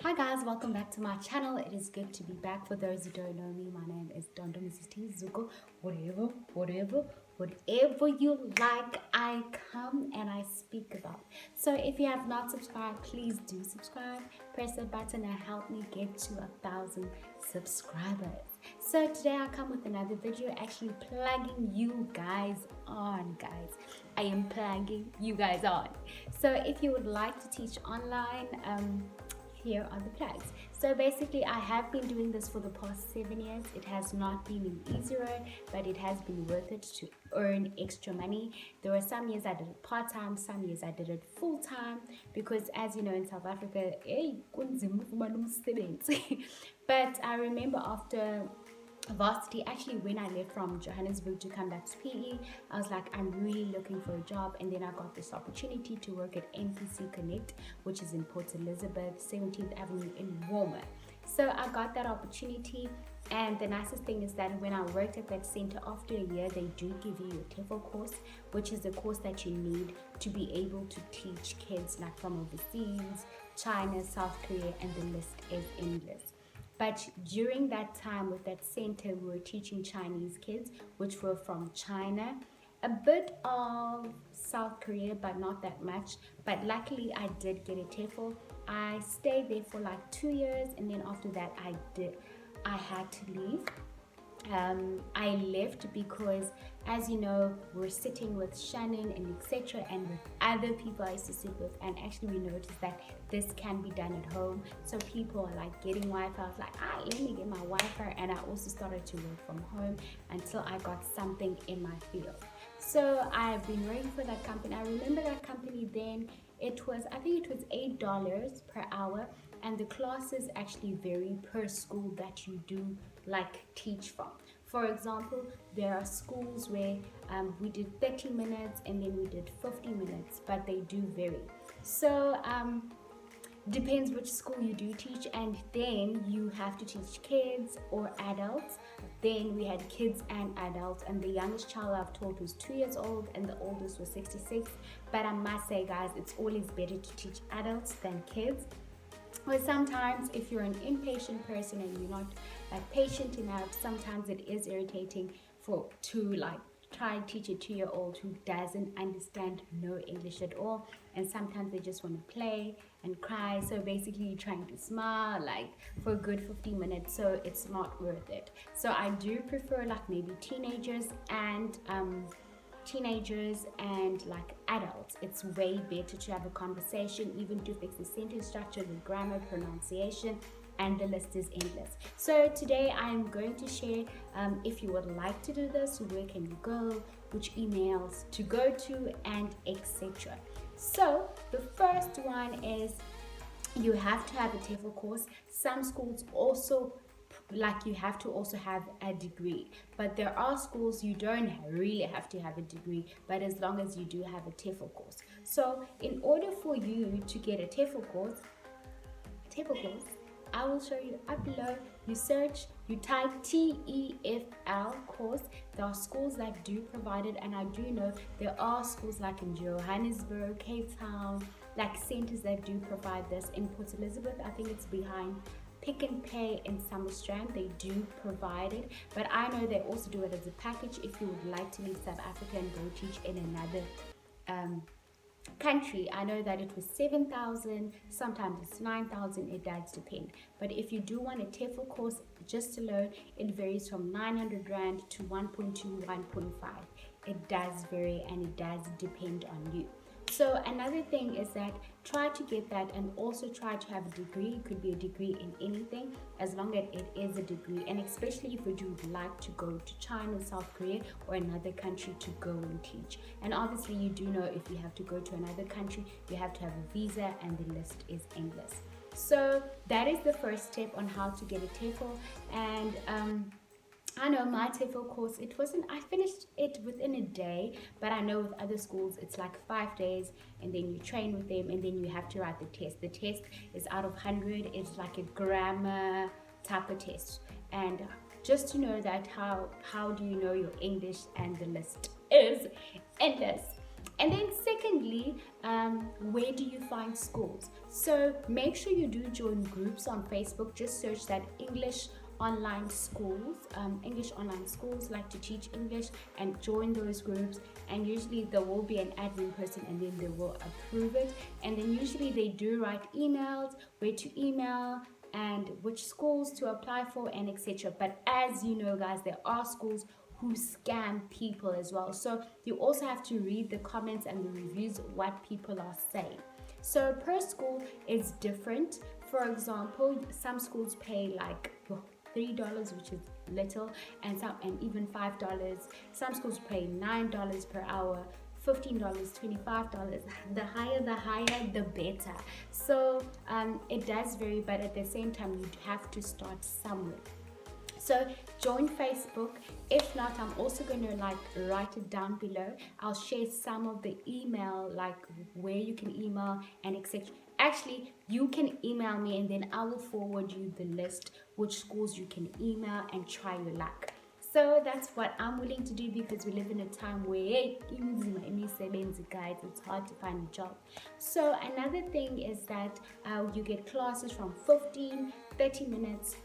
Hi guys, welcome back to my channel. It is good to be back. For those who don't know me, my name is Dondo Mrs. T Zuko. Whatever you like, I come and I speak about. So if you have not subscribed, please do subscribe. Press the button and help me get to 1,000 subscribers. So today I come with another video, actually plugging you guys on, guys. I am plugging you guys on. So if you would like to teach online, here are the plugs. So basically, I have been doing this for the past 7 years. It has not been an easy road, but it has been worth it to earn extra money. There were some years I did it part-time, some years I did it full-time, because as you know, in South Africa, kunzima ukufumana umsebenzi. But I remember after varsity, actually when I left from Johannesburg to come back to PE, I was like, I'm really looking for a job. And then I got this opportunity to work at NPC Connect, which is in Port Elizabeth, 17th Avenue in Walmer. So I got that opportunity, and the nicest thing is that when I worked at that center, after a year they do give you a TEFL course, which is the course that you need to be able to teach kids like from overseas, China, South Korea, and the list is endless. But during that time with that center, we were teaching Chinese kids, which were from China, a bit of South Korea, but not that much. But luckily, I did get a TEFL. I stayed there for like 2 years, and then after that, I had to leave. I left because, as you know, we're sitting with Shannon and etc. and with other people I used to sit with, and actually we noticed that this can be done at home. So people are like getting Wi-Fi. I was like, let me get my Wi-Fi, and I also started to work from home until I got something in my field. So I've been working for that company. I remember that company then. I think it was $8 per hour, and the classes actually vary per school that you do like teach from. For example, there are schools where we did 30 minutes and then we did 50 minutes, but they do vary. So depends which school you do teach, and then you have to teach kids or adults. Then we had kids and adults, and the youngest child I've taught was 2 years old and the oldest was 66. But I must say, guys, it's always better to teach adults than kids. But sometimes if you're an impatient person and you're not like patient enough, sometimes it is irritating to like try and teach a 2-year-old who doesn't understand no English at all, and sometimes they just want to play and cry. So basically you're trying to smile like for a good 15 minutes, so it's not worth it. So I do prefer like maybe teenagers and like adults. It's way better to have a conversation, even to fix the sentence structure, the grammar, pronunciation, and the list is endless. So today I'm going to share, if you would like to do this, where can you go, which emails to go to, and etc. So the first one is you have to have a TEFL course. Some schools also like you have to also have a degree, but there are schools you don't really have to have a degree, but as long as you do have a TEFL course. So in order for you to get a TEFL course, I will show you up below. You search, you type TEFL course. There are schools that do provide it, and I do know there are schools like in Johannesburg, Cape Town, like centers that do provide this. In Port Elizabeth, I think it's behind Pick and Pay in Summerstrand, they do provide it, but I know they also do it as a package if you would like to leave South Africa and go teach in another country. I know that it was 7,000, sometimes it's 9,000, it does depend. But if you do want a TEFL course just alone, it varies from 900 Rand to 1.2, 1.5. It does vary and it does depend on you. So another thing is that try to get that, and also try to have a degree. It could be a degree in anything as long as it is a degree, and especially if you would like to go to China, South Korea, or another country to go and teach. And obviously you do know if you have to go to another country, you have to have a visa, and the list is endless. So that is the first step on how to get a TEFL. And I know my TEFL course, I finished it within a day, but I know with other schools it's like 5 days, and then you train with them, and then you have to write the test. The test is out of 100, it's like a grammar type of test. And just to know that how do you know your English, and the list is endless. And then secondly, where do you find schools? So make sure you do join groups on Facebook. Just search that English online schools like to teach English, and join those groups. And usually there will be an admin person, and then they will approve it. And then usually they do write emails, where to email, and which schools to apply for, and etc. But as you know, guys, there are schools who scam people as well. So you also have to read the comments and the reviews, what people are saying. So per school is different. For example, some schools pay like $3, which is little, and even $5. Some schools pay $9 per hour, $15, $25. The higher, the better. So it does vary, but at the same time, you have to start somewhere. So join Facebook. If not, I'm also going to write it down below. I'll share some of the email, like where you can email and etc. Actually, you can email me, and then I will forward you the list which schools you can email and try your luck. So that's what I'm willing to do, because we live in a time where guys, it's hard to find a job. So another thing is that you get classes from 30 minutes,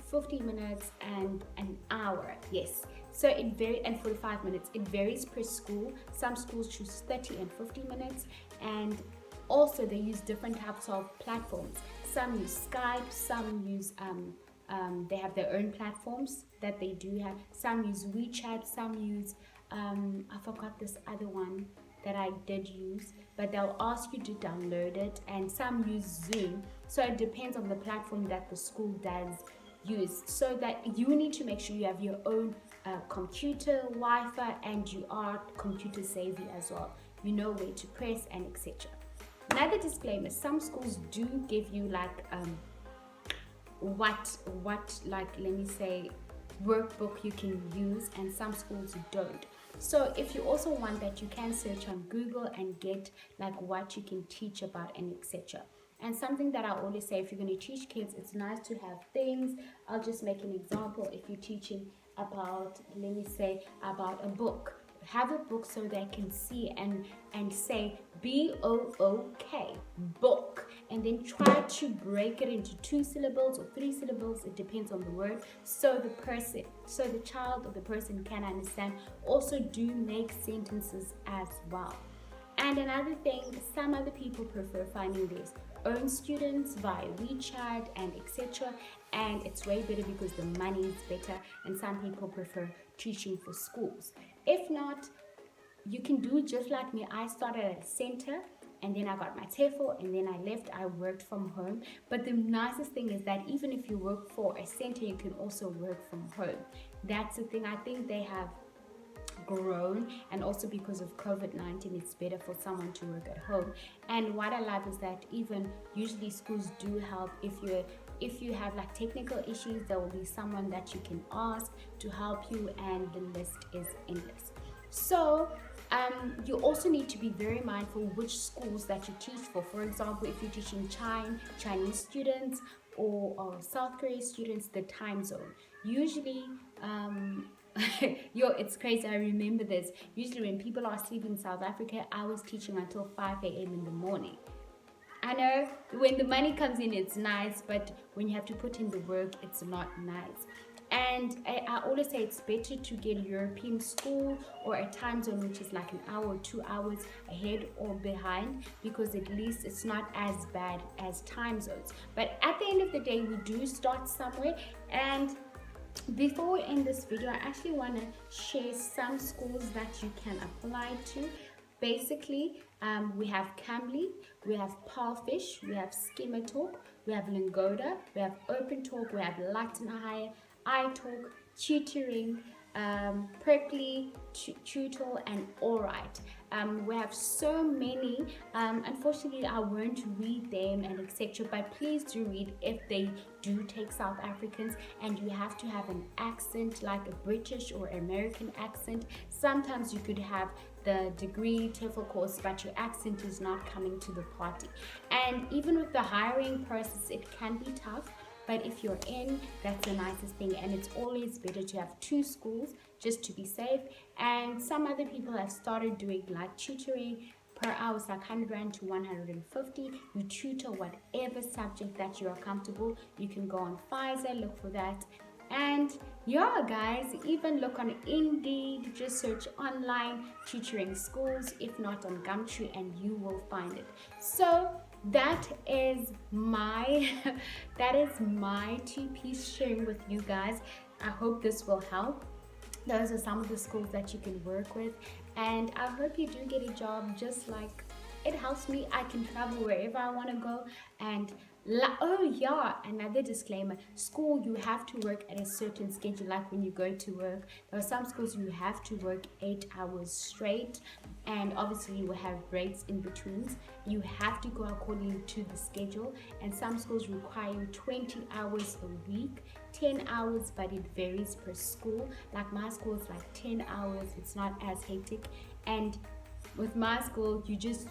15 minutes, and an hour. Yes, so it varies, and 45 minutes. It varies per school. Some schools choose 30 and 50 minutes, and also they use different types of platforms. Some use Skype, some use they have their own platforms that they do have. Some use WeChat, some use I forgot this other one that I did use, but they'll ask you to download it, and some use Zoom. So it depends on the platform that the school does use. So that you need to make sure you have your own computer, Wi-Fi, and you are computer savvy as well. You know where to press and etc. Another disclaimer: some schools do give you like let me say workbook you can use, and some schools don't. So if you also want that, you can search on Google and get like what you can teach about and etc. And something that I always say, if you're going to teach kids, it's nice to have things. I'll just make an example. If you're teaching about, let me say, about a book, have a book so they can see and say BOOK, book, and then try to break it into 2 syllables or 3 syllables. It depends on the word, so the child or the person can understand. Also do make sentences as well. And another thing, some other people prefer finding their own students via WeChat and etc. And it's way better because the money is better, and some people prefer teaching for schools. If not, you can do just like me. I started at a center, and then I got my TEFL, and then I left. I worked from home. But the nicest thing is that even if you work for a center, you can also work from home. That's the thing. I think they have grown, and also because of COVID-19, it's better for someone to work at home. And what I love is that even usually schools do help. If you have like technical issues, there will be someone that you can ask to help you, and the list is endless. So you also need to be very mindful which schools that you teach for. For example, if you're teaching Chinese students or South Korean students, the time zone. Usually, it's crazy. I remember this. Usually when people are asleep in South Africa, I was teaching until 5 a.m. in the morning. I know when the money comes in, it's nice, but when you have to put in the work, it's not nice. And I always say it's better to get a European school or a time zone which is like an hour or 2 hours ahead or behind, because at least it's not as bad as time zones. But at the end of the day, we do start somewhere. And before we end this video, I actually want to share some schools that you can apply to. Basically, we have Cambly, we have Parfish, we have Schema Talk, we have Lingoda, we have Open Talk, we have Latin Higher, iTalk, Tutoring, Perkly, Tutor, and Alright. We have so many. Unfortunately, I won't read them and etc. But please do read if they do take South Africans, and you have to have an accent, like a British or American accent. Sometimes you could have the degree TEFL course, but your accent is not coming to the party. And even with the hiring process, it can be tough. but if you're in, that's the nicest thing. And it's always better to have two schools just to be safe. And some other people have started doing like tutoring per hour, it's like 100 Rand to 150. You tutor whatever subject that you're comfortable. You can go on Pfizer, look for that. And yeah, guys, even look on Indeed, just search online tutoring schools, if not on Gumtree, and you will find it. So that is my that is my two-piece sharing with you guys. I hope this will help. Those are some of the schools that you can work with, and I hope you do get a job. Just like it helps me, I can travel wherever I want to go. And oh yeah, another disclaimer: school, you have to work at a certain schedule. Like when you go to work, there are some schools you have to work 8 hours straight, and obviously you will have breaks in betweens. You have to go according to the schedule, and some schools require 20 hours a week, 10 hours, but it varies per school. Like my school is like 10 hours, it's not as hectic. And with my school, you just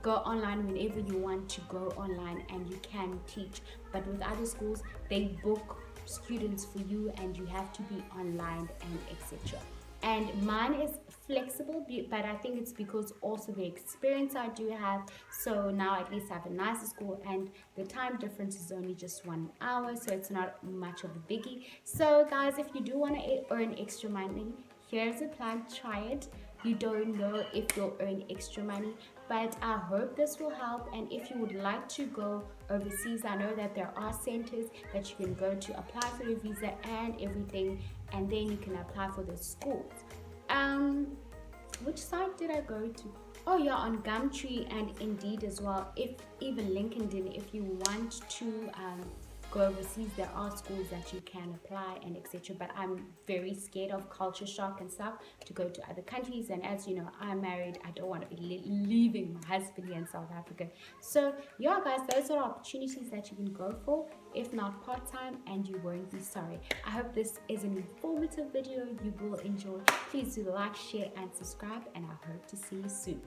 go online whenever you want to go online, and you can teach. But with other schools, they book students for you and you have to be online and etc. And mine is flexible, but I think it's because also the experience I do have. So now at least I have a nicer school, and the time difference is only just 1 hour, so it's not much of a biggie. So guys, if you do want to earn extra money, here's a plan. Try it. You don't know if you'll earn extra money, but I hope this will help. And if you would like to go overseas, I know that there are centers that you can go to apply for your visa and everything, and then you can apply for the schools. Which site did I go to? Oh yeah, on Gumtree and Indeed as well. If even LinkedIn, if you want to go overseas, there are schools that you can apply and etc. But I'm very scared of culture shock and stuff to go to other countries. And as you know, I'm married. I don't want to be leaving my husband here in South Africa. So yeah, guys, those are opportunities that you can go for, if not part-time, and you won't be sorry. I hope this is an informative video you will enjoy. Please do like, share, and subscribe, and I hope to see you soon.